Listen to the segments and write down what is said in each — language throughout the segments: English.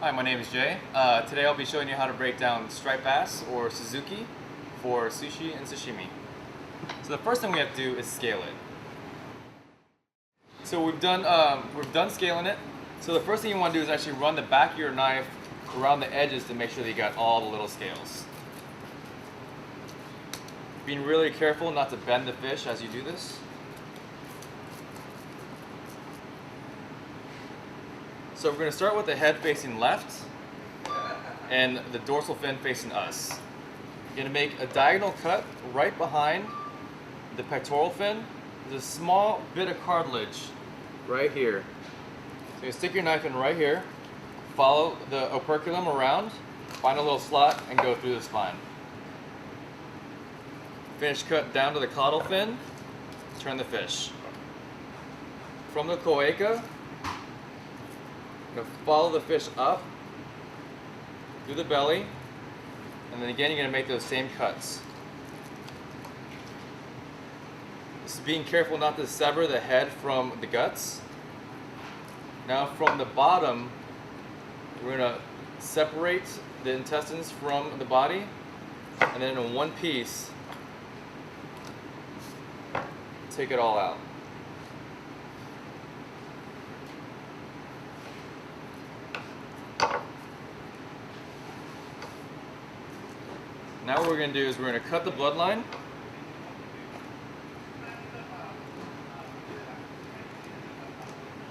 Hi, my name is Jay. Today I'll be showing you how to break down striped bass or Suzuki for sushi and sashimi. So the first thing we have to do is scale it. So we've done scaling it. So the first thing you want to do is actually run the back of your knife around the edges to make sure that you got all the little scales. Being really careful not to bend the fish as you do this. So we're going to start with the head facing left and the dorsal fin facing us. You're going to make a diagonal cut right behind the pectoral fin. There's a small bit of cartilage right here. So you stick your knife in right here, follow the operculum around, find a little slot, and go through the spine. Finish cut down to the caudal fin, turn the fish. From the cloaca, you're going to follow the fish up through the belly, and then again you're going to make those same cuts. This is being careful not to sever the head from the guts. Now from the bottom, we're going to separate the intestines from the body, and then in one piece, take it all out. Now what we're going to do is we're going to cut the bloodline.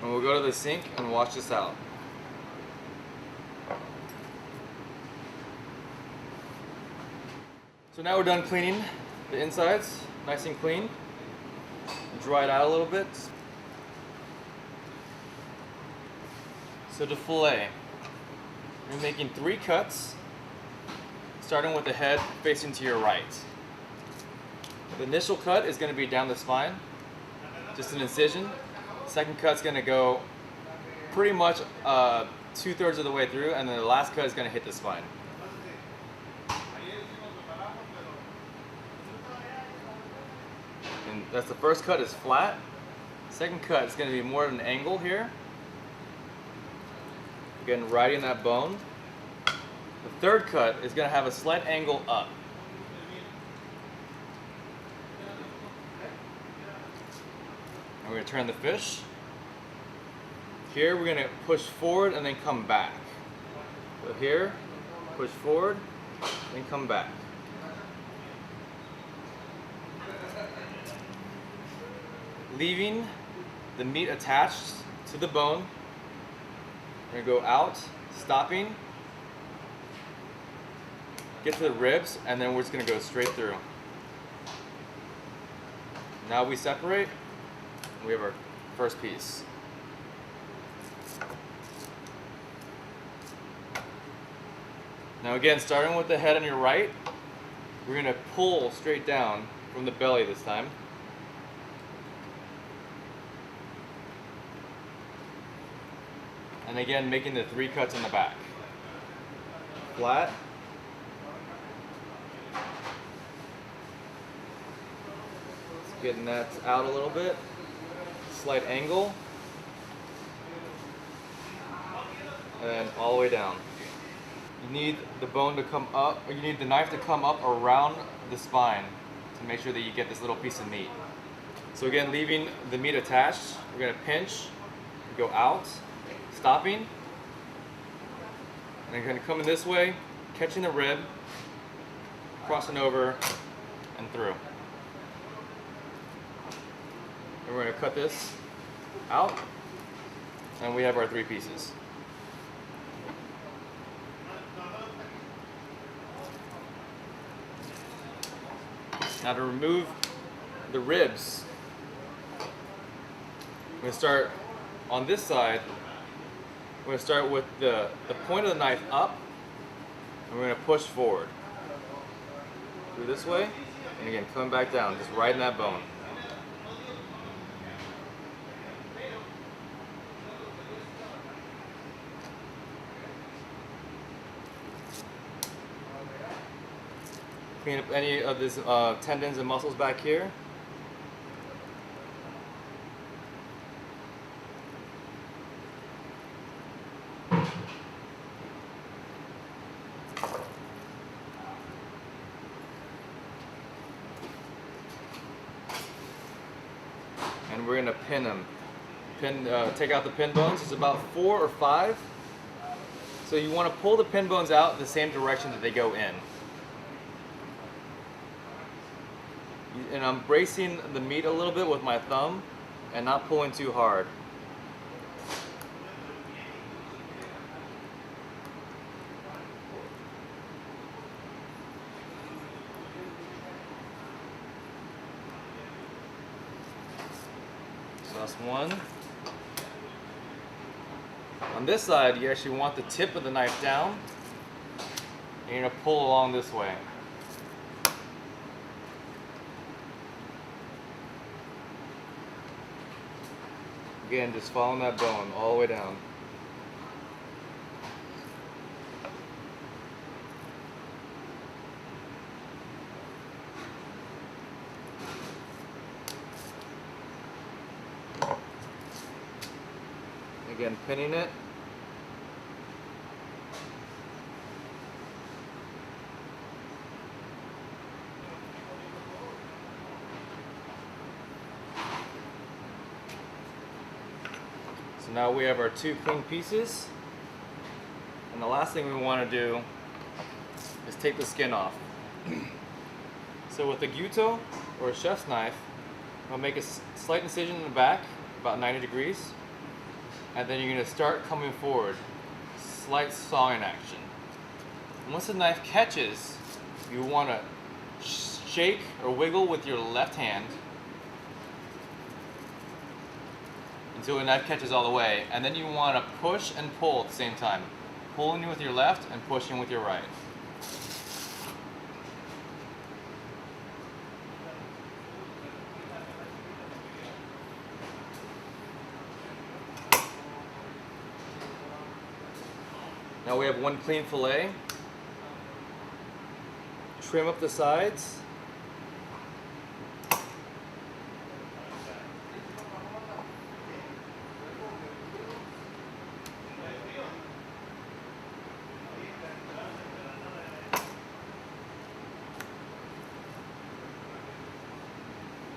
And we'll go to the sink and wash this out. So now we're done cleaning the insides, nice and clean. Dry it out a little bit. So to fillet, we're making 3 cuts, starting with the head facing to your right. The initial cut is going to be down the spine, just an incision. Second cut's going to go pretty much 2/3 of the way through, and then the last cut is going to hit the spine. And that's the first cut is flat. Second cut is going to be more at an angle here. Again, right in that bone. The third cut is going to have a slight angle up. And we're going to turn the fish. Here we're going to push forward and then come back. So here, push forward, then come back. Leaving the meat attached to the bone. We're going to go out, stopping, get to the ribs, and then we're just going to go straight through. Now we separate, and we have our first piece. Now again, starting with the head on your right, we're going to pull straight down from the belly this time. And again, making the 3 cuts in the back. Flat. Just getting that out a little bit. Slight angle. And then all the way down. You need the bone to come up, or you need the knife to come up around the spine to make sure that you get this little piece of meat. So again, leaving the meat attached, we're going to pinch, go out, stopping, and I'm going to come in this way, catching the rib, crossing over, and through. And we're going to cut this out, and we have our 3 pieces. Now to remove the ribs, we're going to start on this side. We're going to start with the point of the knife up, and we're going to push forward. Through this way, and again, coming back down, just right in that bone. Clean up any of these tendons and muscles back here. and we're gonna pin them. Take out the pin bones. It's about 4 or 5. So you want to pull the pin bones out the same direction that they go in. And I'm bracing the meat a little bit with my thumb and not pulling too hard. So that's one. On this side, you actually want the tip of the knife down, and you're going to pull along this way. Again, just following that bone all the way down. Again, pinning it. So now we have our 2 clean pieces. And the last thing we want to do is take the skin off. So with a gyuto or a chef's knife, I'll make a slight incision in the back, about 90 degrees. And then you're going to start coming forward, slight sawing action. And once the knife catches, you want to shake or wiggle with your left hand until the knife catches all the way, and then you want to push and pull at the same time. Pulling with your left and pushing with your right. Now we have 1 clean fillet. Trim up the sides.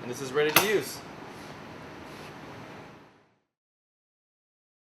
And this is ready to use.